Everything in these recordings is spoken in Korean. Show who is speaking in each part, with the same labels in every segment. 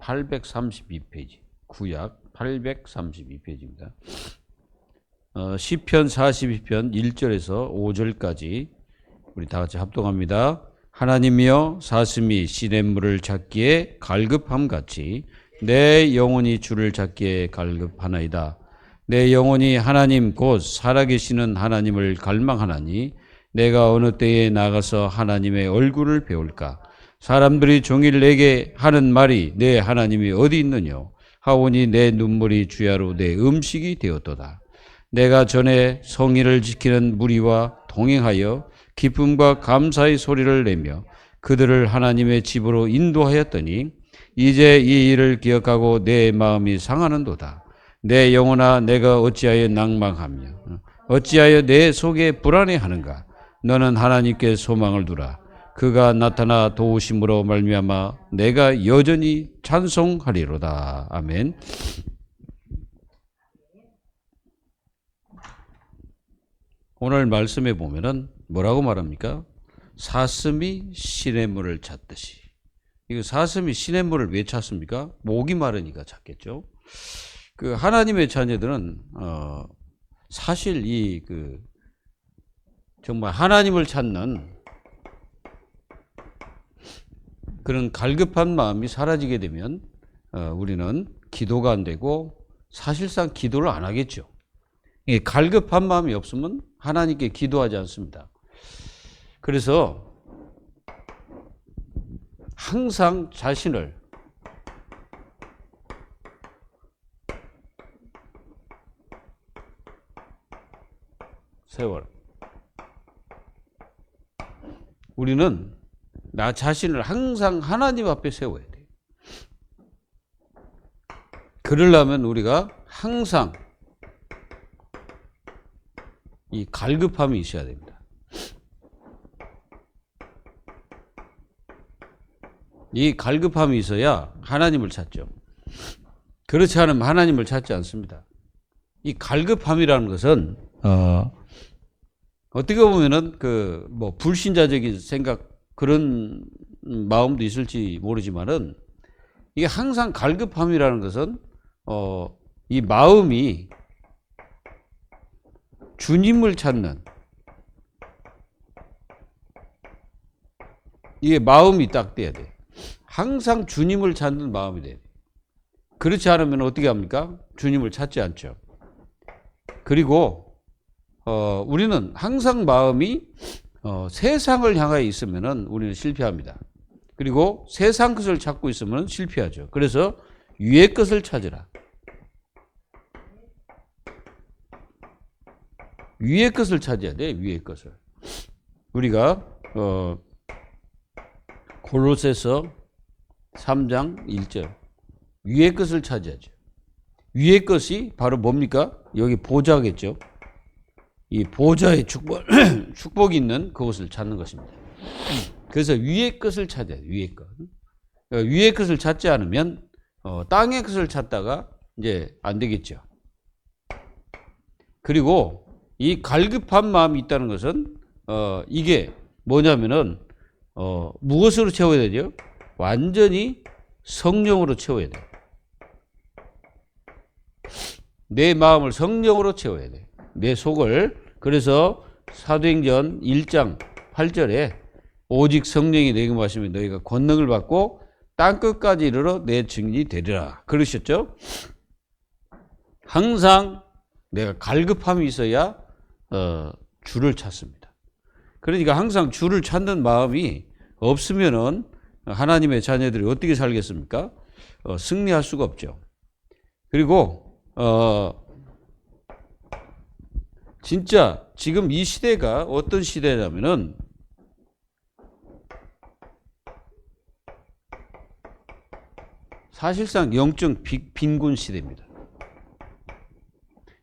Speaker 1: 832페이지. 구약 832페이지입니다. 시편 42편 1절에서 5절까지 우리 다 같이 합독합니다. 하나님이여 사슴이 시냇물을 찾기에 갈급함같이 내 영혼이 주를 찾기에 갈급하나이다. 내 영혼이 하나님 곧 살아계시는 하나님을 갈망하나니 내가 어느 때에 나가서 하나님의 얼굴을 배울까? 사람들이 종일 내게 하는 말이 내 하나님이 어디 있느냐 하오니 내 눈물이 주야로 내 음식이 되었도다. 내가 전에 성의를 지키는 무리와 동행하여 기쁨과 감사의 소리를 내며 그들을 하나님의 집으로 인도하였더니 이제 이 일을 기억하고 내 마음이 상하는도다. 내 영혼아 내가 어찌하여 낭망하며 어찌하여 내 속에 불안해하는가? 너는 하나님께 소망을 두라. 그가 나타나 도우심으로 말미암아 내가 여전히 찬송하리로다. 아멘. 오늘 말씀에 보면은 뭐라고 말합니까? 사슴이 시냇물을 찾듯이. 이거 사슴이 시냇물을 왜 찾습니까? 목이 마르니까 찾겠죠. 그 하나님의 자녀들은 사실 정말 하나님을 찾는 그런 갈급한 마음이 사라지게 되면 우리는 기도가 안 되고 사실상 기도를 안 하겠죠. 이 갈급한 마음이 없으면 하나님께 기도하지 않습니다. 그래서 항상 자신을 세워라. 우리는 나 자신을 항상 하나님 앞에 세워야 돼요. 그러려면 우리가 항상 이 갈급함이 있어야 됩니다. 이 갈급함이 있어야 하나님을 찾죠. 그렇지 않으면 하나님을 찾지 않습니다. 이 갈급함이라는 것은 어떻게 보면은 불신자적인 생각 그런 마음도 있을지 모르지만은 이게 항상 갈급함이라는 것은 이 마음이 주님을 찾는 이게 마음이 딱 돼야 돼. 항상 주님을 찾는 마음이 돼야 돼. 그렇지 않으면 어떻게 합니까? 주님을 찾지 않죠. 그리고 우리는 항상 마음이 세상을 향하여 있으면은 우리는 실패합니다. 그리고 세상 것을 찾고 있으면 실패하죠. 그래서 위의 것을 찾으라. 위의 것을 찾아야 돼. 위의 것을. 우리가 골로새서 3장 1절 위의 것을 찾아야죠. 위의 것이 바로 뭡니까? 여기 보좌겠죠. 이 보좌의 축복이 있는 그것을 찾는 것입니다. 그래서 위의 것을 찾아야 돼요. 위의 것. 위의 것을 찾지 않으면 땅의 것을 찾다가 이제 안 되겠죠. 그리고 이 갈급한 마음이 있다는 것은 이게 뭐냐면은 무엇으로 채워야 되죠? 완전히 성령으로 채워야 돼요. 내 마음을 성령으로 채워야 돼. 내 속을. 그래서 사도행전 1장 8절에 오직 성령이 내게 마시면 너희가 권능을 받고 땅끝까지 이르러 내 증인이 되리라 그러셨죠? 항상 내가 갈급함이 있어야 주를 찾습니다. 그러니까 항상 주를 찾는 마음이 없으면은 하나님의 자녀들이 어떻게 살겠습니까? 승리할 수가 없죠. 그리고 진짜 지금 이 시대가 어떤 시대냐면은 사실상 영적 빈곤 시대입니다.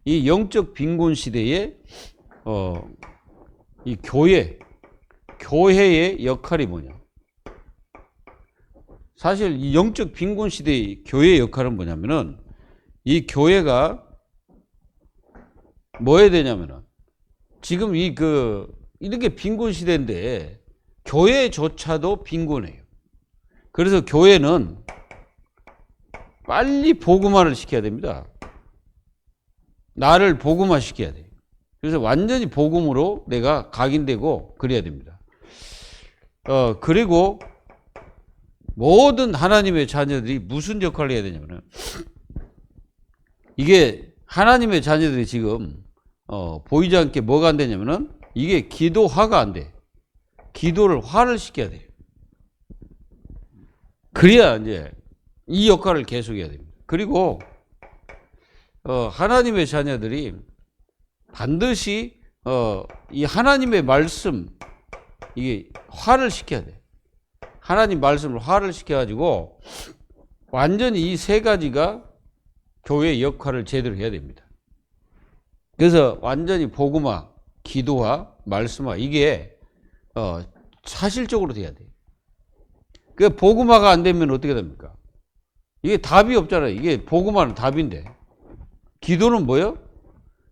Speaker 1: 이 영적 빈곤 시대에 이 교회의 역할이 뭐냐? 사실 이 영적 빈곤 시대의 교회의 역할은 뭐냐면은 이 교회가 뭐 해야 되냐면은 지금 이렇게 빈곤 시대인데 교회조차도 빈곤해요. 그래서 교회는 빨리 복음화를 시켜야 됩니다. 나를 복음화 시켜야 돼. 그래서 완전히 복음으로 내가 각인되고 그래야 됩니다. 그리고 모든 하나님의 자녀들이 무슨 역할을 해야 되냐면은, 이게 하나님의 자녀들이 지금 보이지 않게 뭐가 안 되냐면은, 이게 기도화가 안 돼. 기도를 화를 시켜야 돼. 그래야 이제 이 역할을 계속해야 됩니다. 그리고 하나님의 자녀들이 반드시 이 하나님의 말씀, 이게 화를 시켜야 돼. 하나님 말씀을 화를 시켜가지고 완전히 이 세 가지가 교회의 역할을 제대로 해야 됩니다. 그래서 완전히 복음화, 기도화, 말씀화, 이게 사실적으로 돼야 돼요. 그 복음화가 안 되면 어떻게 됩니까? 이게 답이 없잖아요. 이게 복음화는 답인데. 기도는 뭐예요?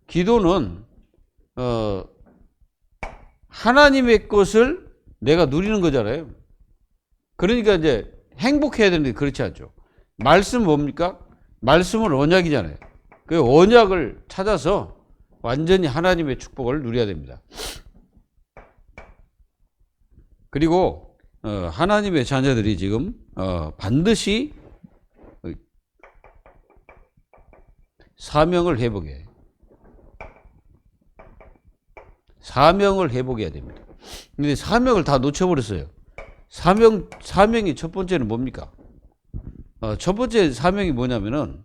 Speaker 1: 기도는 하나님의 것을 내가 누리는 거잖아요. 그러니까 이제 행복해야 되는데 그렇지 않죠. 말씀 뭡니까? 말씀은 언약이잖아요. 그 언약을 찾아서 완전히 하나님의 축복을 누려야 됩니다. 그리고 하나님의 자녀들이 지금 반드시 사명을 회복해. 사명을 회복해야 됩니다. 근데 사명을 다 놓쳐버렸어요. 사명이 첫 번째는 뭡니까? 첫 번째 사명이 뭐냐면은,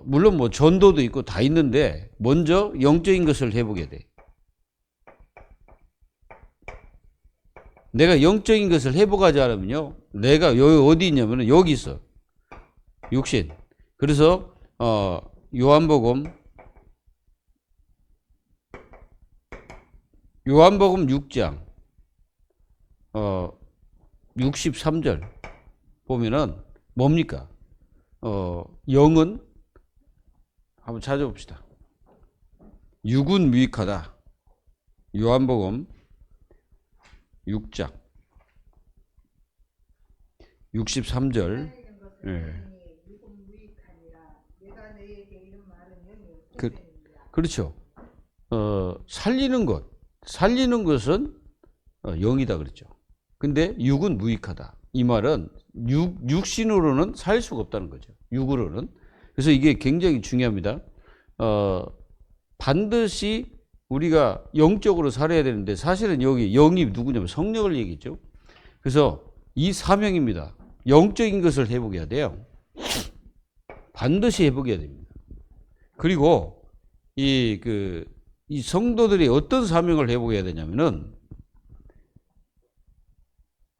Speaker 1: 물론 뭐 전도도 있고 다 있는데, 먼저 영적인 것을 회복해야 돼. 내가 영적인 것을 회복하지 않으면요, 내가 여기 어디 있냐면은 여기 있어. 육신. 그래서 요한복음 6장 63절 보면은 뭡니까? 영은 한번 찾아봅시다. 육은 무익하다. 요한복음 6장 63절. 예. 그렇죠. 살리는 것은 영이다 그랬죠. 근데 육은 무익하다. 이 말은 육신으로는 살 수가 없다는 거죠. 육으로는. 그래서 이게 굉장히 중요합니다. 반드시 우리가 영적으로 살아야 되는데, 사실은 여기 영이 누구냐면 성령을 얘기했죠. 그래서 이 사명입니다. 영적인 것을 회복해야 돼요. 반드시 회복해야 됩니다. 그리고 이 성도들이 어떤 사명을 회복해야 되냐면은,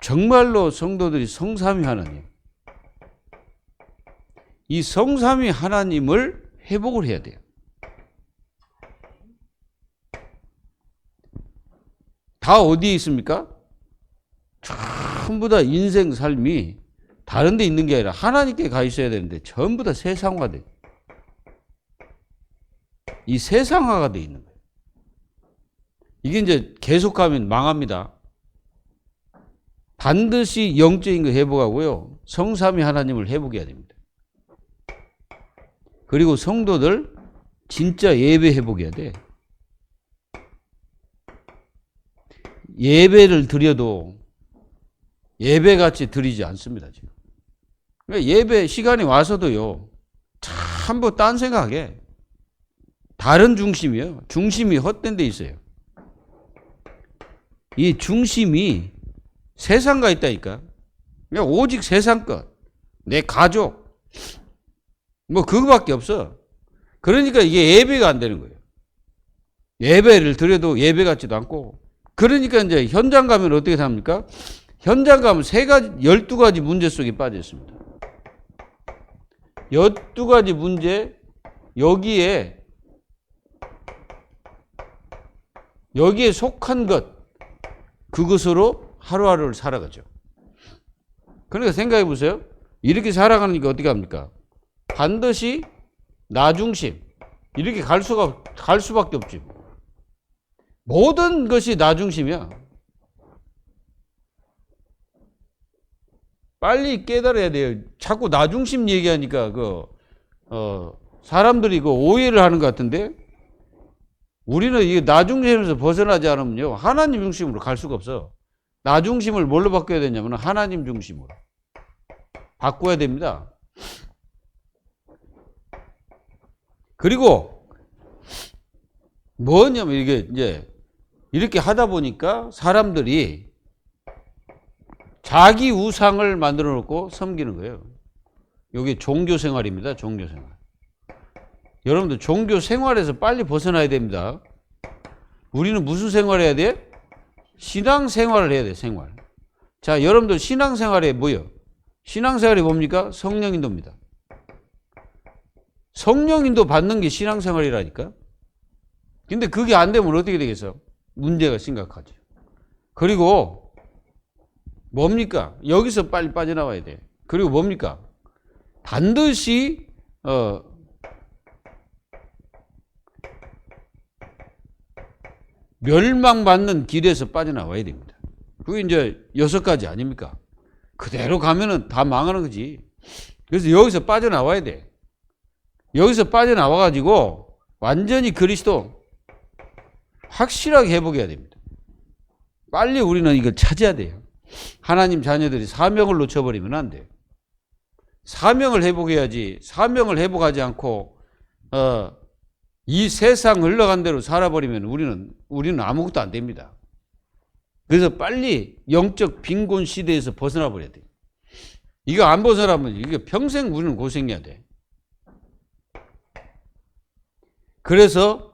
Speaker 1: 정말로 성도들이 성삼위 하나님, 이 성삼위 하나님을 회복을 해야 돼요. 다 어디에 있습니까? 전부 다 인생 삶이 다른 데 있는 게 아니라 하나님께 가 있어야 되는데, 전부 다 세상화돼. 이 세상화가 돼 있는 거예요. 이게 이제 계속하면 망합니다. 반드시 영적인 거 회복하고요, 성삼위 하나님을 회복해야 됩니다. 그리고 성도들 진짜 예배 회복해야 돼. 예배를 드려도 예배같이 드리지 않습니다, 지금. 그러니까 예배 시간이 와서도요, 전부 딴 생각해. 다른 중심이요. 중심이 헛된 데 있어요. 이 중심이 세상가 있다니까. 그냥 오직 세상 것, 내 가족, 뭐 그거밖에 없어. 그러니까 이게 예배가 안 되는 거예요. 예배를 드려도 예배 같지도 않고. 그러니까 이제 현장 가면 어떻게 합니까? 현장 가면 12가지 문제 속에 빠져 있습니다. 12가지 문제, 여기에 속한 것, 그것으로 하루하루를 살아가죠. 그러니까 생각해 보세요. 이렇게 살아가니까 어떻게 합니까? 반드시 나 중심, 이렇게 갈 수밖에 없지. 모든 것이 나 중심이야. 빨리 깨달아야 돼요. 자꾸 나 중심 얘기하니까 사람들이 오해를 하는 것 같은데, 우리는 이 나 중심에서 벗어나지 않으면요 하나님 중심으로 갈 수가 없어. 나 중심을 뭘로 바꿔야 되냐면 하나님 중심으로 바꿔야 됩니다. 그리고 뭐냐면 이게 이제 이렇게 하다 보니까 사람들이 자기 우상을 만들어 놓고 섬기는 거예요. 이게 종교 생활입니다. 종교 생활. 여러분들 종교 생활에서 빨리 벗어나야 됩니다. 우리는 무슨 생활을 해야 돼? 신앙 생활을 해야 돼. 생활. 자, 여러분들 신앙 생활에 뭐요? 신앙 생활이 뭡니까? 성령 인도입니다. 성령 인도 받는 게 신앙 생활이라니까. 근데 그게 안 되면 어떻게 되겠어? 문제가 심각하죠. 그리고 뭡니까? 여기서 빨리 빠져나와야 돼. 그리고 뭡니까? 반드시 멸망받는 길에서 빠져나와야 됩니다. 그게 이제 6가지 아닙니까? 그대로 가면은 다 망하는 거지. 그래서 여기서 빠져나와야 돼. 여기서 빠져나와가지고 완전히 그리스도 확실하게 회복해야 됩니다. 빨리 우리는 이걸 찾아야 돼요. 하나님 자녀들이 사명을 놓쳐버리면 안 돼요. 사명을 회복해야지. 사명을 회복하지 않고 이 세상 흘러간 대로 살아버리면 우리는 아무것도 안 됩니다. 그래서 빨리 영적 빈곤 시대에서 벗어나 버려야 돼요. 이거 안 벗어나면 이게 평생 우리는 고생해야 돼. 그래서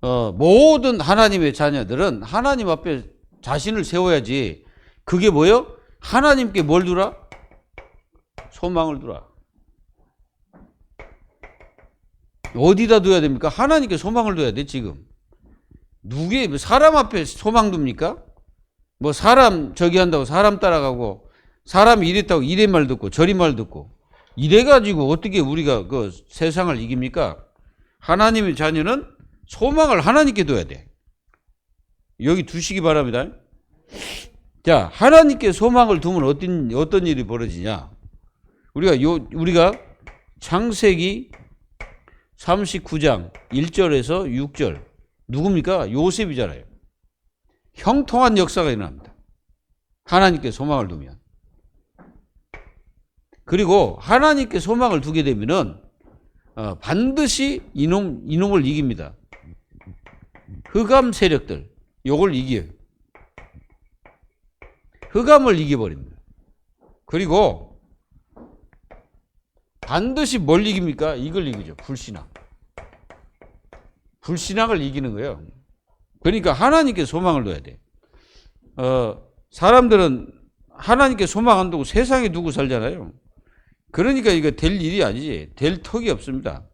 Speaker 1: 모든 하나님의 자녀들은 하나님 앞에 자신을 세워야지. 그게 뭐예요? 하나님께 뭘 두라? 소망을 두라. 어디다 둬야 됩니까? 하나님께 소망을 둬야 돼. 지금 사람 앞에 소망 둡니까? 뭐 사람 저기 한다고 사람 따라가고, 사람이 이랬다고 이래 말 듣고 저리 말 듣고, 이래가지고 어떻게 우리가 그 세상을 이깁니까? 하나님의 자녀는 소망을 하나님께 둬야 돼. 여기 두시기 바랍니다. 자, 하나님께 소망을 두면 어떤 일이 벌어지냐? 우리가 창세기 39장 1절에서 6절, 누굽니까? 요셉이잖아요. 형통한 역사가 일어납니다. 하나님께 소망을 두면. 그리고 하나님께 소망을 두게 되면은 반드시 이놈을 이깁니다. 흑암 세력들, 요걸 이겨요. 흑암을 이겨버립니다. 그리고 반드시 뭘 이깁니까? 이걸 이기죠. 불신앙. 불신앙을 이기는 거예요. 그러니까 하나님께 소망을 둬야 돼. 사람들은 하나님께 소망 안 두고 세상에 두고 살잖아요. 그러니까 이거 될 일이 아니지. 될 턱이 없습니다.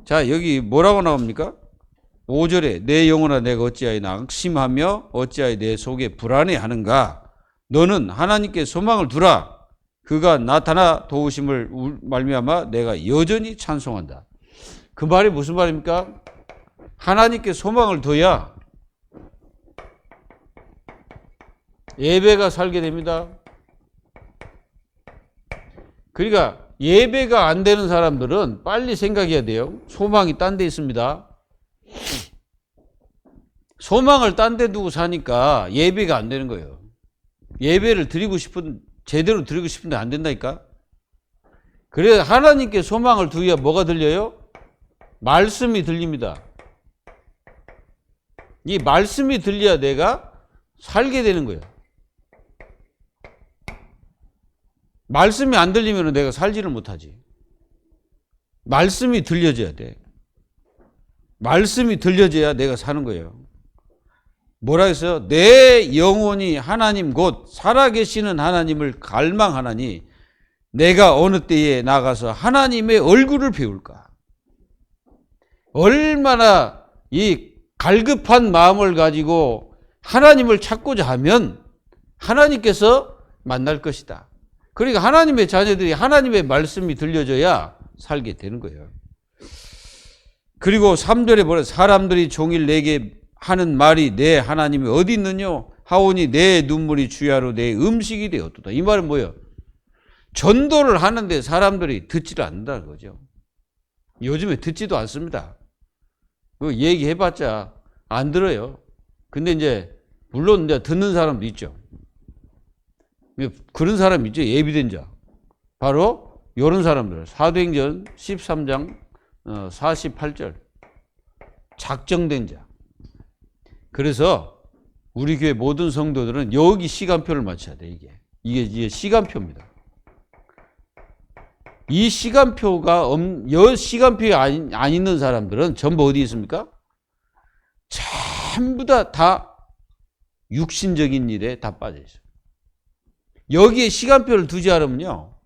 Speaker 1: 자, 여기 뭐라고 나옵니까? 5절에 내 영혼아 내가 어찌하여 낙심하며 어찌하여 내 속에 불안해하는가? 너는 하나님께 소망을 두라. 그가 나타나 도우심을 말미암아 내가 여전히 찬송한다. 그 말이 무슨 말입니까? 하나님께 소망을 둬야 예배가 살게 됩니다. 그러니까 예배가 안 되는 사람들은 빨리 생각해야 돼요. 소망이 딴 데 있습니다. 소망을 딴 데 두고 사니까 예배가 안 되는 거예요. 예배를 제대로 드리고 싶은데 안 된다니까. 그래서 하나님께 소망을 두어야 뭐가 들려요? 말씀이 들립니다. 이 말씀이 들려야 내가 살게 되는 거예요. 말씀이 안 들리면 내가 살지를 못하지. 말씀이 들려져야 돼. 말씀이 들려져야 내가 사는 거예요. 뭐라 했어요? 내 영혼이 하나님 곧 살아계시는 하나님을 갈망하나니 내가 어느 때에 나가서 하나님의 얼굴을 배울까? 얼마나 이 갈급한 마음을 가지고 하나님을 찾고자 하면 하나님께서 만날 것이다. 그러니까 하나님의 자녀들이 하나님의 말씀이 들려줘야 살게 되는 거예요. 그리고 3절에 보면 사람들이 종일 내게 하는 말이 내 하나님이 어디 있느냐 하오니 내 눈물이 주야로 내 음식이 되었도다. 이 말은 뭐예요? 전도를 하는데 사람들이 듣지를 않는다는 거죠. 요즘에 듣지도 않습니다. 그 얘기해봤자 안 들어요. 근데 이제 물론 이제 듣는 사람도 있죠. 그런 사람이 있죠. 예비된 자. 바로 이런 사람들. 사도행전 13장 48절. 작정된 자. 그래서 우리 교회 모든 성도들은 여기 시간표를 맞춰야 돼. 이게 시간표입니다. 이 시간표가 시간표에 안 있는 사람들은 전부 어디 있습니까? 전부 다 육신적인 일에 다 빠져 있어요. 여기에 시간표를 두지 않으면요,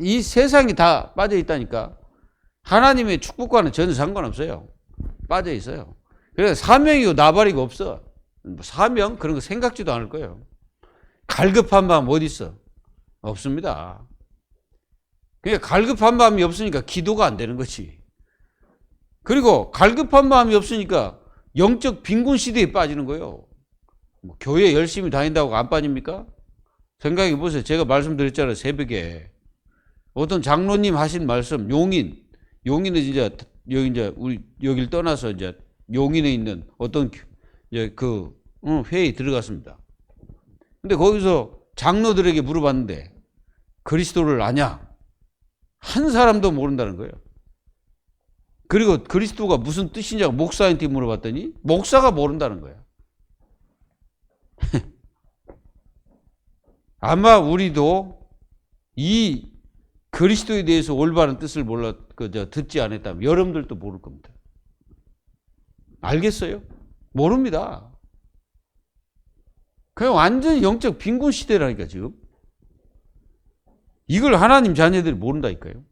Speaker 1: 이 세상이 다 빠져 있다니까. 하나님의 축복과는 전혀 상관없어요. 빠져 있어요. 그래서 사명이고 나발이고 없어. 사명 그런 거 생각지도 않을 거예요. 갈급한 마음 어디 있어? 없습니다. 그러니까 갈급한 마음이 없으니까 기도가 안 되는 거지. 그리고 갈급한 마음이 없으니까 영적 빈곤 시대에 빠지는 거예요. 교회 열심히 다닌다고 안 빠집니까? 생각해 보세요. 제가 말씀드렸잖아요. 새벽에 어떤 장로님 하신 말씀, 용인은 진짜 여기 이제 우리 여기를 떠나서 이제 용인에 있는 어떤 이제 회의 들어갔습니다. 근데 거기서 장로들에게 물어봤는데 그리스도를 아냐? 한 사람도 모른다는 거예요. 그리고 그리스도가 무슨 뜻이냐고 목사한테 물어봤더니 목사가 모른다는 거예요. 아마 우리도 이 그리스도에 대해서 올바른 뜻을 듣지 않았다면 여러분들도 모를 겁니다. 알겠어요? 모릅니다. 그냥 완전히 영적 빈곤 시대라니까 지금. 이걸 하나님 자녀들이 모른다니까요.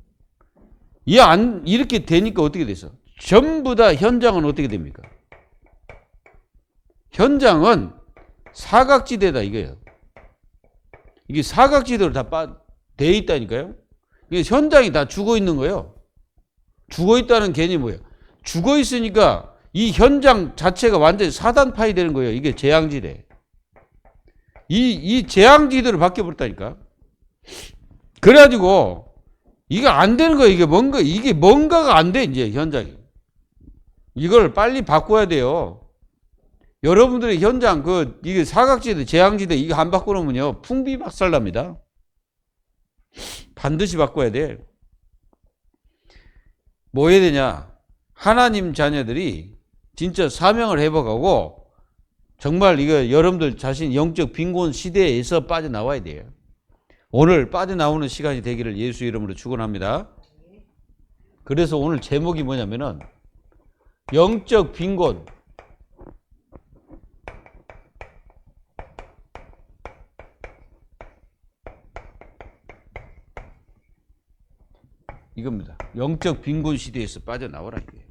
Speaker 1: 이렇게 되니까 어떻게 돼서? 전부 다 현장은 어떻게 됩니까? 현장은 사각지대다 이거예요. 이게 사각지대로 다 돼 있다니까요. 이게 현장이 다 죽어 있는 거예요. 죽어 있다는 개념이 뭐예요? 죽어 있으니까 이 현장 자체가 완전히 사단파이 되는 거예요. 이게 재앙지대. 이 재앙지대로 바뀌어버렸다니까. 그래가지고 이게 안 되는 거예요. 이게 뭔가가 안 돼, 이제 현장이. 이걸 빨리 바꿔야 돼요. 여러분들의 현장, 이게 사각지대, 재앙지대, 이거 안 바꿔놓으면요, 풍비박살납니다. 반드시 바꿔야 돼. 뭐 해야 되냐? 하나님 자녀들이 진짜 사명을 회복하고, 정말 이거 여러분들 자신 영적 빈곤 시대에서 빠져나와야 돼요. 오늘 빠져나오는 시간이 되기를 예수 이름으로 축원합니다. 그래서 오늘 제목이 뭐냐면은 영적 빈곤. 이겁니다. 영적 빈곤 시대에서 빠져나오라 이게.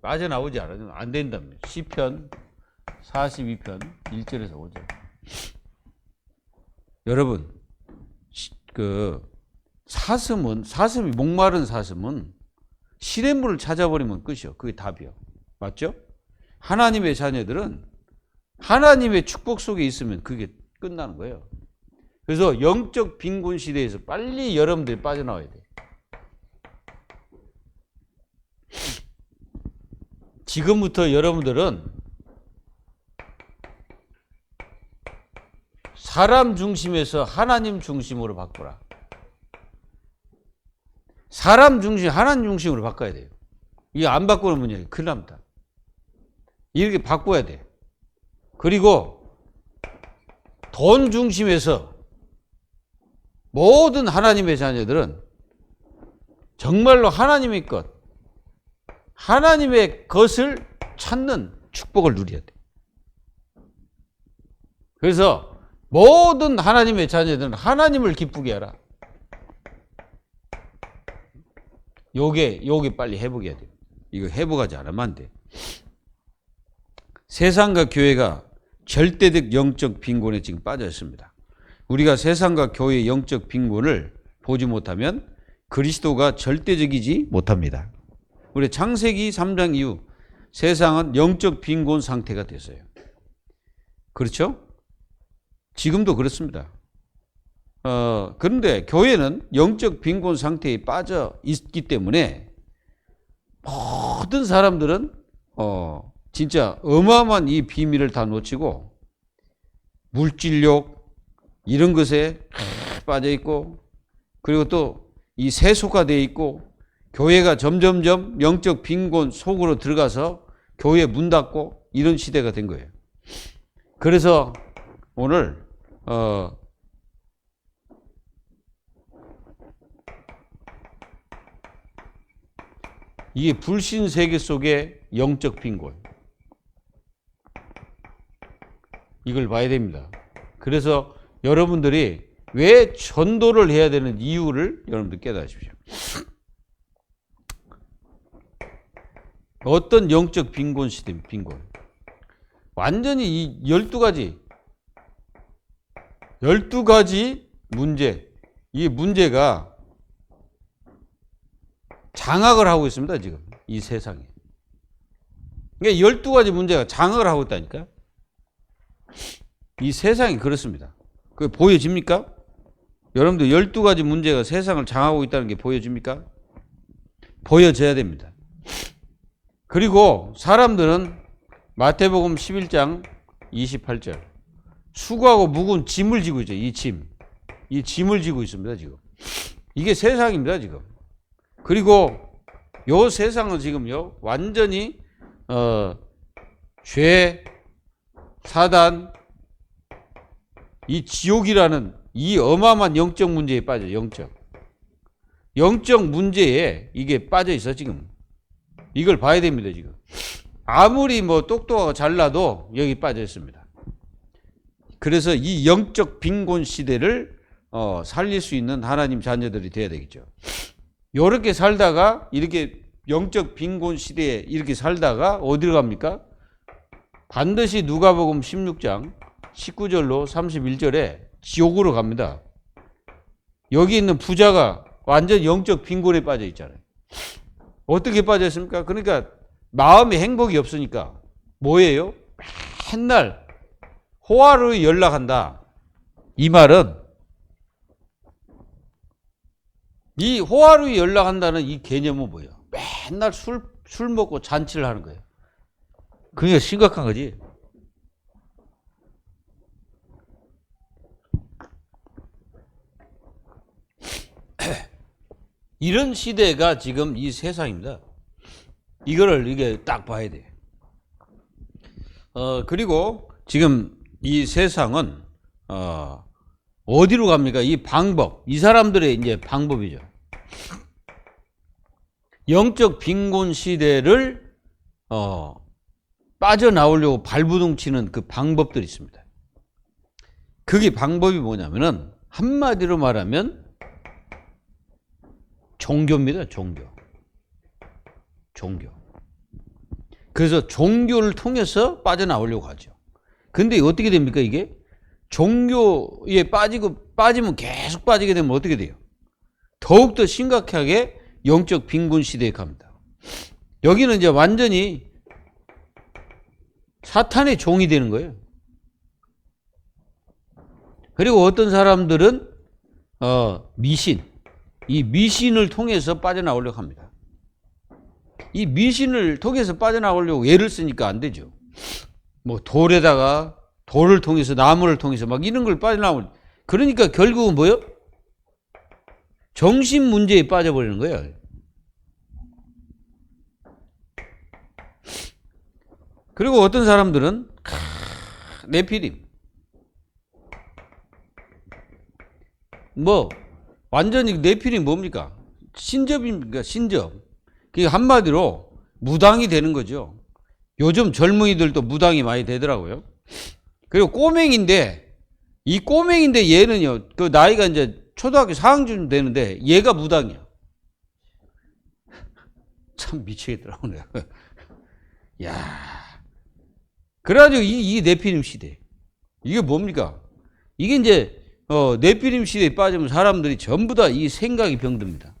Speaker 1: 빠져나오지 않으면 안 된답니다. 시편 42편 1절에서 5절. 여러분, 사슴이 목마른 사슴은 시냇물을 찾아버리면 끝이요. 그게 답이요. 맞죠? 하나님의 자녀들은 하나님의 축복 속에 있으면 그게 끝나는 거예요. 그래서 영적 빈곤 시대에서 빨리 여러분들이 빠져나와야 돼요. 지금부터 여러분들은 사람 중심에서 하나님 중심으로 바꾸라. 사람 중심, 하나님 중심으로 바꿔야 돼요. 이게 안 바꾸면 큰일 납니다. 이렇게 바꿔야 돼. 그리고 돈 중심에서 모든 하나님의 자녀들은 정말로 하나님의 것, 하나님의 것을 찾는 축복을 누려야 돼. 그래서 모든 하나님의 자녀들은 하나님을 기쁘게 하라. 요게 빨리 회복해야 돼요. 이거 회복하지 않으면 안 돼. 세상과 교회가 절대적 영적 빈곤에 지금 빠져 있습니다. 우리가 세상과 교회의 영적 빈곤을 보지 못하면 그리스도가 절대적이지 못합니다. 우리 창세기 3장 이후 세상은 영적 빈곤 상태가 됐어요. 그렇죠? 지금도 그렇습니다. 그런데 교회는 영적 빈곤 상태에 빠져 있기 때문에 모든 사람들은 진짜 어마어마한 이 비밀을 다 놓치고 물질욕 이런 것에 빠져 있고, 그리고 또 이 세속화되어 있고, 교회가 점점점 영적 빈곤 속으로 들어가서 교회 문 닫고 이런 시대가 된 거예요. 그래서 오늘 이게 불신 세계 속의 영적 빈곤, 이걸 봐야 됩니다. 그래서 여러분들이 왜 전도를 해야 되는 이유를 여러분들 깨달으십시오. 어떤 영적 빈곤 시대, 빈곤. 완전히 이 12가지 문제, 이 문제가 장악을 하고 있습니다, 지금. 이 세상에. 그러니까 12가지 문제가 장악을 하고 있다니까. 이 세상이 그렇습니다. 그게 보여집니까? 여러분들 12가지 문제가 세상을 장악하고 있다는 게 보여집니까? 보여져야 됩니다. 그리고 사람들은 마태복음 11장 28절 수고하고 무거운 짐을 지고 있죠. 이 짐을 지고 있습니다, 지금. 이게 세상입니다, 지금. 그리고 요 세상은 지금요 완전히 죄, 사단, 이 지옥이라는 이 어마어마한 영적 문제에 빠져. 영적 문제에 이게 빠져 있어, 지금. 이걸 봐야 됩니다, 지금. 아무리 뭐 똑똑하고 잘나도 여기 빠져 있습니다. 그래서 이 영적 빈곤 시대를 살릴 수 있는 하나님 자녀들이 돼야 되겠죠. 이렇게 살다가, 이렇게 영적 빈곤 시대에 이렇게 살다가 어디로 갑니까? 반드시 누가복음 16장 19절로 31절에 지옥으로 갑니다. 여기 있는 부자가 완전 영적 빈곤에 빠져 있잖아요. 어떻게 빠져 있습니까? 그러니까 마음에 행복이 없으니까 뭐예요? 맨날 호화로이 연락한다. 이 말은 이 호화로이 연락한다는 이 개념은 뭐예요? 맨날 술 먹고 잔치를 하는 거예요. 그게 심각한 거지. 이런 시대가 지금 이 세상입니다. 이거를 이게 딱 봐야 돼요. 그리고 지금 이 세상은 어디로 갑니까? 이 방법, 이 사람들의 이제 방법이죠. 영적 빈곤 시대를 빠져나오려고 발부둥 치는 그 방법들이 있습니다. 그게 방법이 뭐냐면은 한마디로 말하면 종교입니다. 종교. 그래서 종교를 통해서 빠져나오려고 하죠. 근데 어떻게 됩니까, 이게? 종교에 빠지면 계속 빠지게 되면 어떻게 돼요? 더욱더 심각하게 영적 빈곤 시대에 갑니다. 여기는 이제 완전히 사탄의 종이 되는 거예요. 그리고 어떤 사람들은 이 미신을 통해서 빠져나오려고 합니다. 이 미신을 통해서 빠져나오려고 애를 쓰니까 안 되죠. 뭐 돌을 통해서, 나무를 통해서 막 이런 걸 빠져나오는. 그러니까 결국은 뭐예요? 정신 문제에 빠져버리는 거예요. 그리고 어떤 사람들은 네피림, 뭐 완전히 네피림 뭡니까? 신접입니까? 신접. 그게 한마디로 무당이 되는 거죠. 요즘 젊은이들도 무당이 많이 되더라고요. 그리고 이 꼬맹인데 얘는요, 그 나이가 이제 초등학교 4학년 되는데 얘가 무당이야. 참 미치겠더라고, 내가. 야. 그래가지고 이 네피림 시대. 이게 뭡니까? 이게 이제, 네피림 시대에 빠지면 사람들이 전부 다 이 생각이 병듭니다.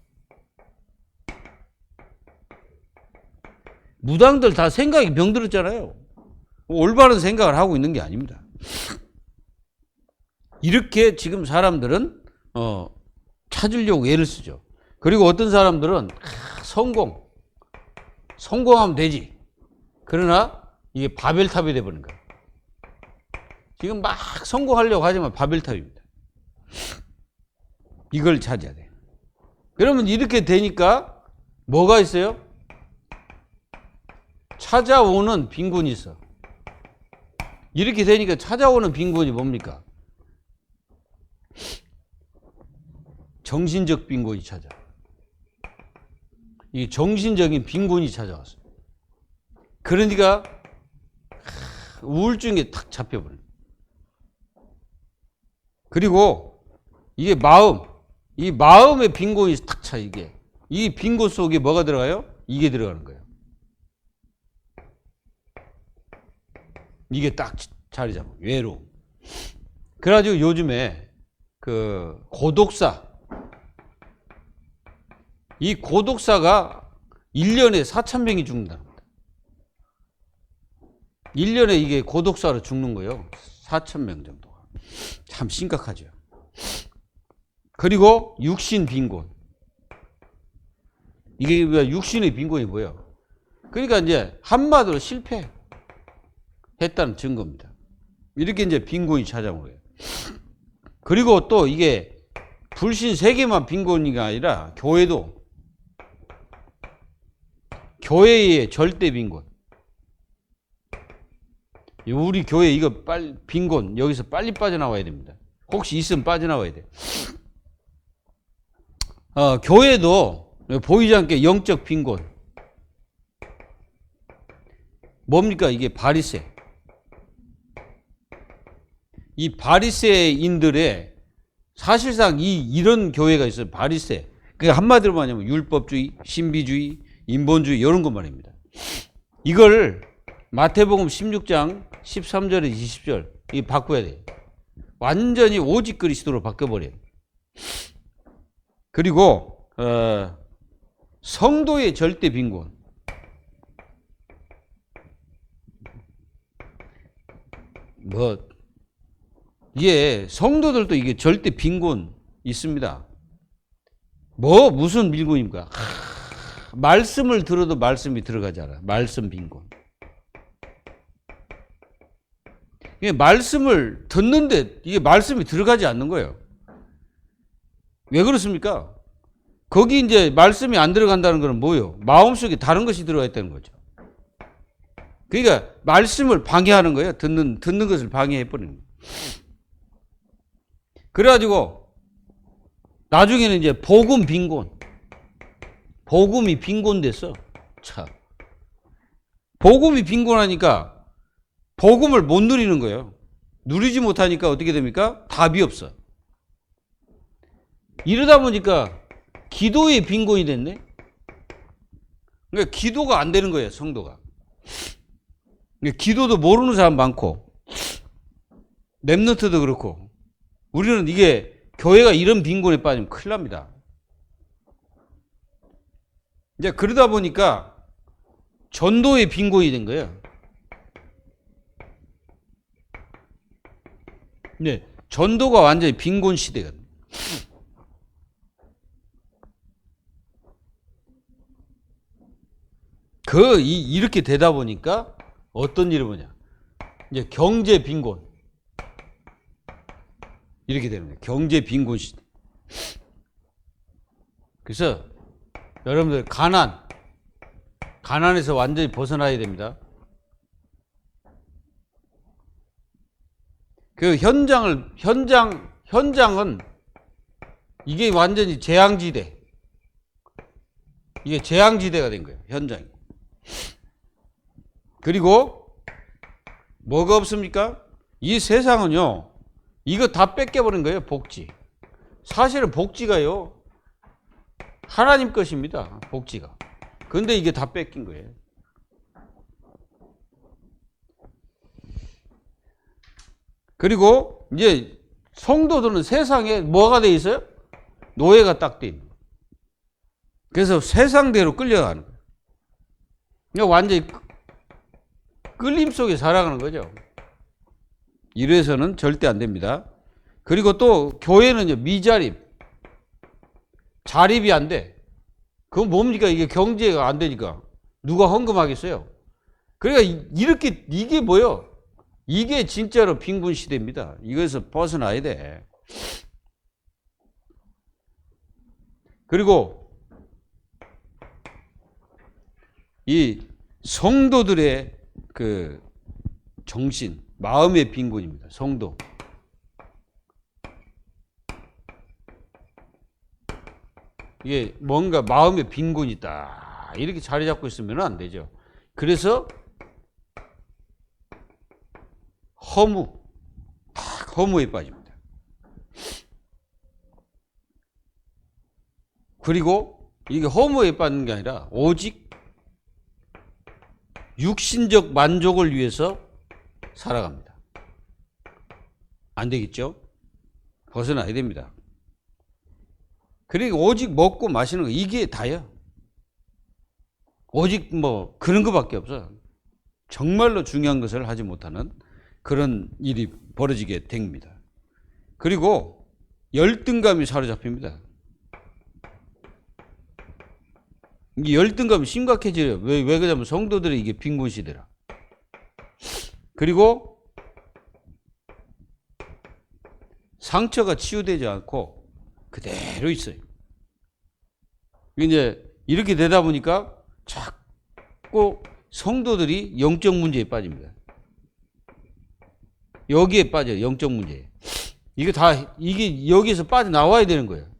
Speaker 1: 무당들 다 생각이 병들었잖아요. 올바른 생각을 하고 있는 게 아닙니다. 이렇게 지금 사람들은 찾으려고 애를 쓰죠. 그리고 어떤 사람들은 성공하면 되지. 그러나 이게 바벨탑이 돼버린 거예요. 지금 막 성공하려고 하지만 바벨탑입니다. 이걸 찾아야 돼. 그러면 이렇게 되니까 뭐가 있어요? 찾아오는 빈곤이 있어. 이렇게 되니까 찾아오는 빈곤이 뭡니까? 정신적 빈곤이 찾아. 이 정신적인 빈곤이 찾아왔어요. 그러니까 우울증에 탁 잡혀버려요. 그리고 이게 이 마음의 빈곤이 탁 차, 이게. 이 빈곤 속에 뭐가 들어가요? 이게 들어가는 거예요. 이게 딱 자리 잡아. 외로움. 그래가지고 요즘에 고독사. 이 고독사가 1년에 4,000명이 죽는다. 1년에 이게 고독사로 죽는 거예요. 4,000명 정도가. 참 심각하죠. 그리고 육신 빈곤. 이게 육신의 빈곤이 뭐예요? 그러니까 이제 한마디로 실패했다는 증거입니다. 이렇게 이제 빈곤이 찾아온 거예요. 그리고 또 이게 불신 세계만 빈곤이 아니라 교회의 절대 빈곤. 우리 교회 이거 빈곤 여기서 빨리 빠져나와야 됩니다. 혹시 있으면 빠져나와야 돼. 교회도 보이지 않게 영적 빈곤. 뭡니까? 이게 바리새. 이 바리새인들의 사실상 이런 교회가 있어요. 바리새. 그게 한마디로 말하면 율법주의, 신비주의, 인본주의 이런 것 말입니다. 이걸 마태복음 16장 13절에 20절 이 바꿔야 돼요. 완전히 오직 그리스도로 바꿔버려요. 그리고 성도의 절대 빈곤. 이게 성도들도 이게 절대 빈곤 있습니다. 무슨 빈곤입니까? 말씀을 들어도 말씀이 들어가지 않아. 말씀 빈곤. 이게 말씀을 듣는데 이게 말씀이 들어가지 않는 거예요. 왜 그렇습니까? 거기 이제 말씀이 안 들어간다는 건 뭐예요? 마음속에 다른 것이 들어가 있다는 거죠. 그러니까 말씀을 방해하는 거예요. 듣는 것을 방해해버리는 거예요. 그래가지고 나중에는 이제 복음 빈곤. 복음이 빈곤됐어. 참. 복음이 빈곤하니까 복음을 못 누리는 거예요. 누리지 못하니까 어떻게 됩니까? 답이 없어. 이러다 보니까 기도의 빈곤이 됐네. 그러니까 기도가 안 되는 거예요, 성도가. 그러니까 기도도 모르는 사람 많고, 랩런트도 그렇고, 우리는 이게 교회가 이런 빈곤에 빠지면 큰일 납니다. 이제 그러다 보니까 전도의 빈곤이 된 거예요. 네, 전도가 완전히 빈곤 시대가. 이렇게 되다 보니까 어떤 일이 뭐냐. 이제 경제 빈곤. 이렇게 되는 거예요. 경제 빈곤 시대. 그래서 여러분들 가난에서 완전히 벗어나야 됩니다. 현장은 이게 완전히 재앙지대. 이게 재앙지대가 된 거예요. 현장이. 그리고 뭐가 없습니까? 이 세상은요. 이거 다 뺏겨버린 거예요. 복지. 사실은 복지가요. 하나님 것입니다. 복지가. 근데 이게 다 뺏긴 거예요. 그리고 이제 성도들은 세상에 뭐가 돼 있어요? 노예가 딱 돼 있는 거예요. 그래서 세상대로 끌려가는 거예요. 그러니까 완전히 끌림 속에 살아가는 거죠. 이래서는 절대 안 됩니다. 그리고 또 교회는 미자립. 자립이 안 돼. 그건 뭡니까? 이게 경제가 안 되니까. 누가 헌금하겠어요? 그러니까 이렇게, 이게 뭐요? 이게 진짜로 빈곤 시대입니다. 이것에서 벗어나야 돼. 그리고 이 성도들의 그 정신, 마음의 빈곤입니다. 성도. 이게 뭔가 마음의 빈곤이 있다. 이렇게 자리 잡고 있으면 안 되죠. 그래서 허무에 빠집니다. 그리고 이게 허무에 빠지는 게 아니라 오직 육신적 만족을 위해서 살아갑니다. 안 되겠죠? 벗어나야 됩니다. 그러니까 오직 먹고 마시는 거, 이게 다야. 오직 뭐 그런 거밖에 없어요. 정말로 중요한 것을 하지 못하는 그런 일이 벌어지게 됩니다. 그리고 열등감이 사로잡힙니다. 이 열등감이 심각해져요. 왜 그러냐면 성도들이 이게 빈곤 시대라. 그리고 상처가 치유되지 않고 그대로 있어요. 이제 이렇게 되다 보니까 자꾸 성도들이 영적 문제에 빠집니다. 여기에 빠져요. 영적 문제에. 이게 여기에서 빠져나와야 되는 거예요.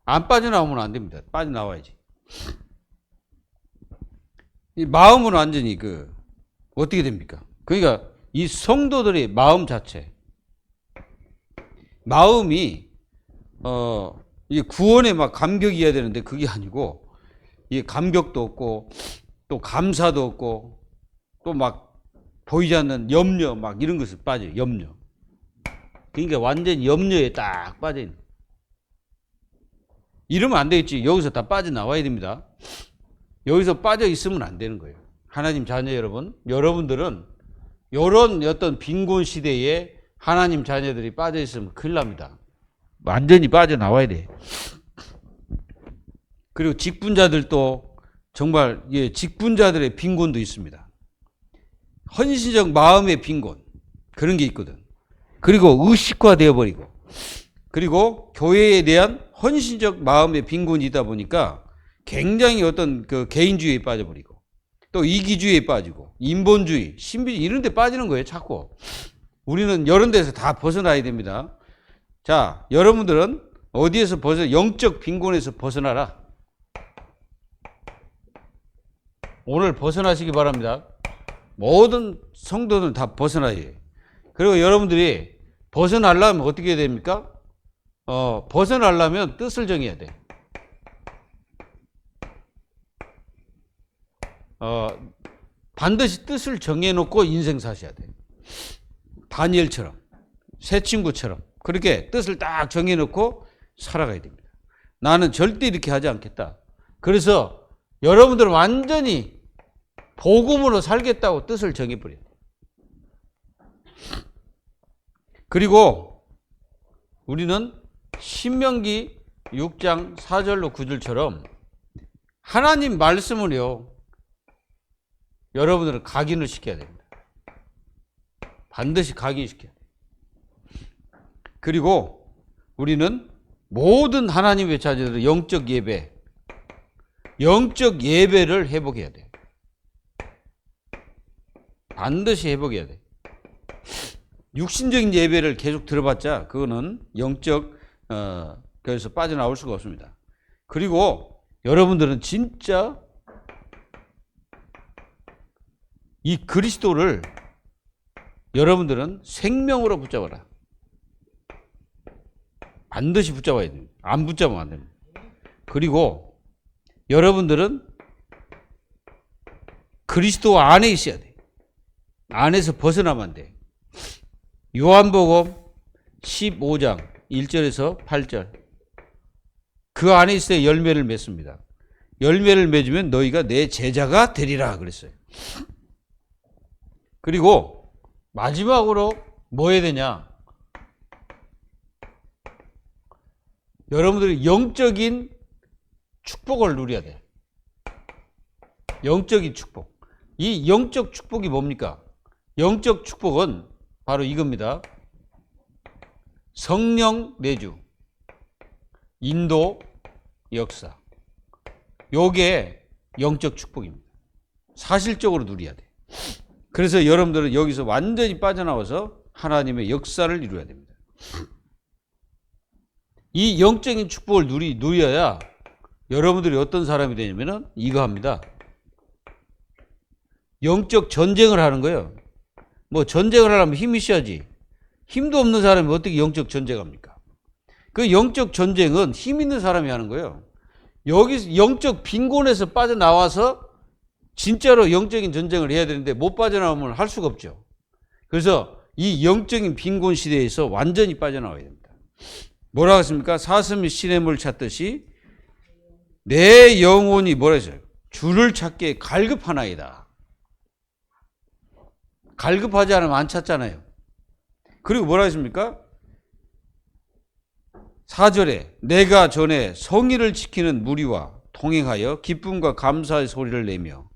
Speaker 1: 안 빠져나오면 안 됩니다. 빠져나와야지. 이 마음은 완전히 어떻게 됩니까? 그러니까 이 성도들의 마음 자체, 마음이 이게 구원에 막 감격이어야 되는데 그게 아니고, 이게 감격도 없고 또 감사도 없고 또 막 보이지 않는 염려 막 이런 것을 빠져요. 염려. 그러니까 완전히 염려에 딱 빠져 있는. 이러면 안 되겠지. 여기서 다 빠져나와야 됩니다. 여기서 빠져 있으면 안 되는 거예요. 하나님 자녀 여러분, 여러분들은 이런 어떤 빈곤 시대에 하나님 자녀들이 빠져 있으면 큰일 납니다. 완전히 빠져나와야 돼. 그리고 직분자들도 정말 직분자들의 빈곤도 있습니다. 헌신적 마음의 빈곤, 그런 게 있거든. 그리고 의식화되어 버리고, 그리고 교회에 대한 헌신적 마음의 빈곤이 있다 보니까 굉장히 어떤 개인주의에 빠져버리고 또 이기주의에 빠지고 인본주의, 신비주의 이런 데 빠지는 거예요. 자꾸. 우리는 이런 데서 다 벗어나야 됩니다. 자, 여러분들은 어디에서 영적 빈곤에서 벗어나라. 오늘 벗어나시기 바랍니다. 모든 성도들은 다 벗어나야 해요. 그리고 여러분들이 벗어나려면 어떻게 해야 됩니까? 벗어나려면 뜻을 정해야 돼. 반드시 뜻을 정해놓고 인생 사셔야 돼. 다니엘처럼, 새 친구처럼 그렇게 뜻을 딱 정해놓고 살아가야 됩니다. 나는 절대 이렇게 하지 않겠다. 그래서 여러분들은 완전히 복음으로 살겠다고 뜻을 정해버려요. 그리고 우리는 신명기 6장 4절로 9절처럼 하나님 말씀을요, 여러분들은 각인을 시켜야 됩니다. 반드시 각인시켜야 돼요. 그리고 우리는 모든 하나님의 자녀들의 영적 예배를 회복해야 돼요. 반드시 회복해야 돼요. 육신적인 예배를 계속 들어봤자 그거는 영적 그래서 빠져나올 수가 없습니다. 그리고 여러분들은 진짜 이 그리스도를 여러분들은 생명으로 붙잡아라. 반드시 붙잡아야 됩니다. 안 붙잡으면 안 됩니다. 그리고 여러분들은 그리스도 안에 있어야 돼. 안에서 벗어나면 안 돼. 요한복음 15장 1절에서 8절. 그 안에 있어야 열매를 맺습니다. 열매를 맺으면 너희가 내 제자가 되리라 그랬어요. 그리고 마지막으로 뭐 해야 되냐? 여러분들이 영적인 축복을 누려야 돼. 영적인 축복. 이 영적 축복이 뭡니까? 영적 축복은 바로 이겁니다. 성령 내주, 인도, 역사. 요게 영적 축복입니다. 사실적으로 누려야 돼. 그래서 여러분들은 여기서 완전히 빠져나와서 하나님의 역사를 이루어야 됩니다. 이 영적인 축복을 누려야 여러분들이 어떤 사람이 되냐면은 이거 합니다. 영적 전쟁을 하는 거예요. 뭐 전쟁을 하려면 힘이 있어야지. 힘도 없는 사람이 어떻게 영적 전쟁합니까? 그 영적 전쟁은 힘 있는 사람이 하는 거예요. 여기서 영적 빈곤에서 빠져나와서 진짜로 영적인 전쟁을 해야 되는데 못 빠져나오면 할 수가 없죠. 그래서 이 영적인 빈곤 시대에서 완전히 빠져나와야 됩니다. 뭐라고 했습니까? 사슴이 시냇물을 찾듯이 내 영혼이 뭐라 했어요? 주를 찾기에 갈급하나이다. 갈급하지 않으면 안 찾잖아요. 그리고 뭐라 했습니까? 4절에 내가 전에 성의를 지키는 무리와 동행하여 기쁨과 감사의 소리를 내며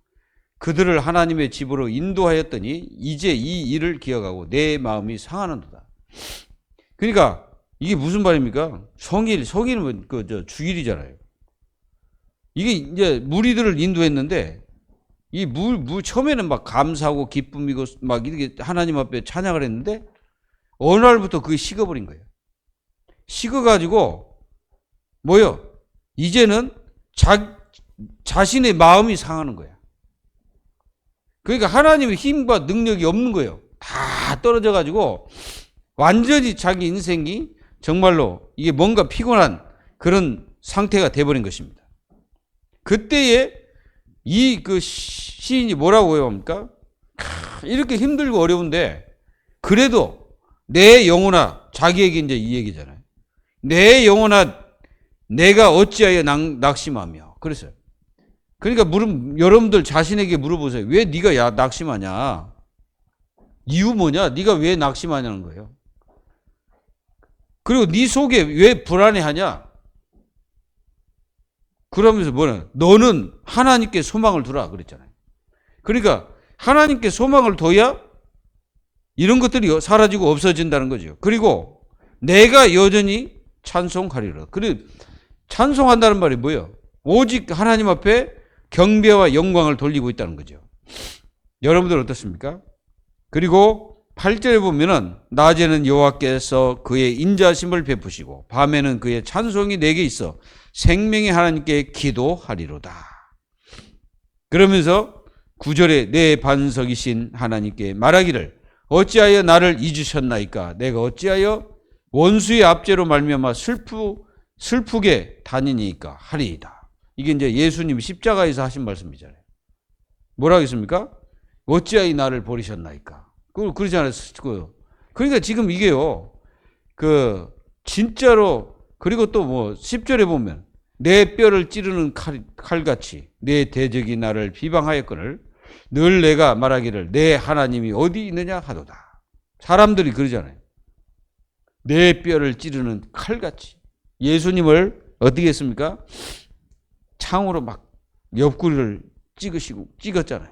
Speaker 1: 그들을 하나님의 집으로 인도하였더니 이제 이 일을 기억하고 내 마음이 상하는도다. 그러니까 이게 무슨 말입니까? 성일은 주일이잖아요. 이게 이제 무리들을 인도했는데 이 처음에는 막 감사하고 기쁨이고 막 이렇게 하나님 앞에 찬양을 했는데 어느 날부터 그게 식어버린 거예요. 식어가지고 뭐요? 이제는 자신의 마음이 상하는 거야. 그러니까 하나님의 힘과 능력이 없는 거예요. 다 떨어져가지고 완전히 자기 인생이 정말로 이게 뭔가 피곤한 그런 상태가 돼버린 것입니다. 그때에 이 그 시인이 뭐라고 합니까? 이렇게 힘들고 어려운데 그래도 내 영혼아, 자기에게 이제 이 얘기잖아요. 내 영혼아, 내가 어찌하여 낙심하며. 그랬어요. 그러니까 여러분들 자신에게 물어보세요. 왜 네가 낙심하냐? 이유 뭐냐? 네가 왜 낙심하냐는 거예요. 그리고 네 속에 왜 불안해하냐? 그러면서 뭐냐? 너는 하나님께 소망을 두라 그랬잖아요. 그러니까 하나님께 소망을 둬야 이런 것들이 사라지고 없어진다는 거죠. 그리고 내가 여전히 찬송하리라. 그리고 찬송한다는 말이 뭐예요? 오직 하나님 앞에 경배와 영광을 돌리고 있다는 거죠. 여러분들 어떻습니까? 그리고 8절에 보면은 낮에는 여호와께서 그의 인자심을 베푸시고 밤에는 그의 찬송이 내게 있어 생명의 하나님께 기도하리로다. 그러면서 9절에 내 반석이신 하나님께 말하기를 어찌하여 나를 잊으셨나이까? 내가 어찌하여 원수의 압제로 말미암아 슬프게 다니니까 하리이다. 이게 이제 예수님이 십자가에서 하신 말씀이잖아요. 뭐라 하겠습니까? 어찌하여 나를 버리셨나이까? 그러지 않았어요. 그러니까 지금 이게요. 진짜로 그리고 또 뭐 10절에 보면 내 뼈를 찌르는 칼같이 내 대적이 나를 비방하였거늘 늘 내가 말하기를 내 하나님이 어디 있느냐 하도다. 사람들이 그러잖아요. 내 뼈를 찌르는 칼같이. 예수님을 어떻게 했습니까? 창으로 막 옆구리를 찍었잖아요.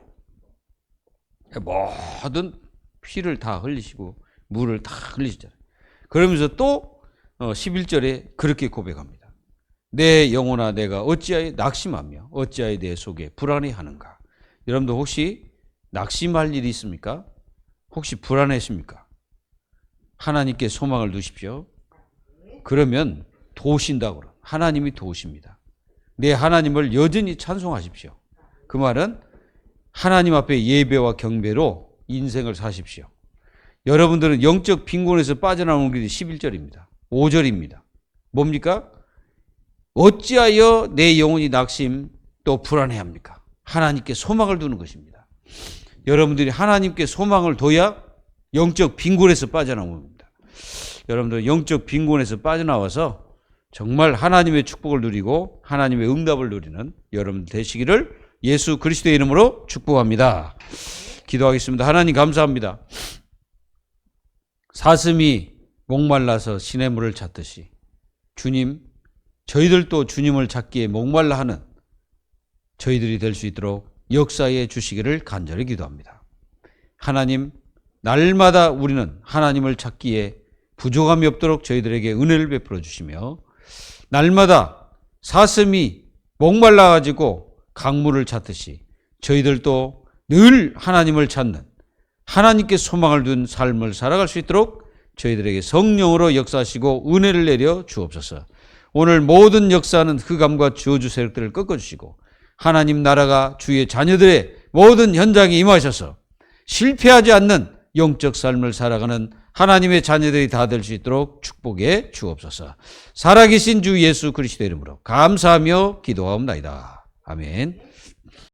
Speaker 1: 모든 피를 다 흘리시고 물을 다 흘리시잖아요. 그러면서 또 11절에 그렇게 고백합니다. 내 영혼아 내가 어찌하여 낙심하며 어찌하여 내 속에 불안해하는가. 여러분들 혹시 낙심할 일이 있습니까? 혹시 불안하십니까? 하나님께 소망을 두십시오. 그러면 도우신다고. 하나님이 도우십니다. 내 하나님을 여전히 찬송하십시오. 그 말은 하나님 앞에 예배와 경배로 인생을 사십시오. 여러분들은 영적 빈곤에서 빠져나오는 게 11절입니다. 5절입니다. 뭡니까? 어찌하여 내 영혼이 낙심 또 불안해합니까? 하나님께 소망을 두는 것입니다. 여러분들이 하나님께 소망을 둬야 영적 빈곤에서 빠져나옵니다. 여러분들 영적 빈곤에서 빠져나와서 정말 하나님의 축복을 누리고 하나님의 응답을 누리는 여러분들 되시기를 예수 그리스도의 이름으로 축복합니다. 기도하겠습니다. 하나님 감사합니다. 사슴이 목말라서 시냇물을 찾듯이 주님 저희들도 주님을 찾기에 목말라 하는 저희들이 될 수 있도록 역사해 주시기를 간절히 기도합니다. 하나님, 날마다 우리는 하나님을 찾기에 부족함이 없도록 저희들에게 은혜를 베풀어 주시며 날마다 사슴이 목말라 가지고 강물을 찾듯이 저희들도 늘 하나님을 찾는 하나님께 소망을 둔 삶을 살아갈 수 있도록 저희들에게 성령으로 역사하시고 은혜를 내려 주옵소서. 오늘 모든 역사하는 흑암과 저주 세력들을 꺾어주시고 하나님 나라가 주의 자녀들의 모든 현장에 임하셔서 실패하지 않는 영적 삶을 살아가는 하나님의 자녀들이 다 될 수 있도록 축복해 주옵소서. 살아계신 주 예수 그리스도 이름으로 감사하며 기도하옵나이다. 아멘.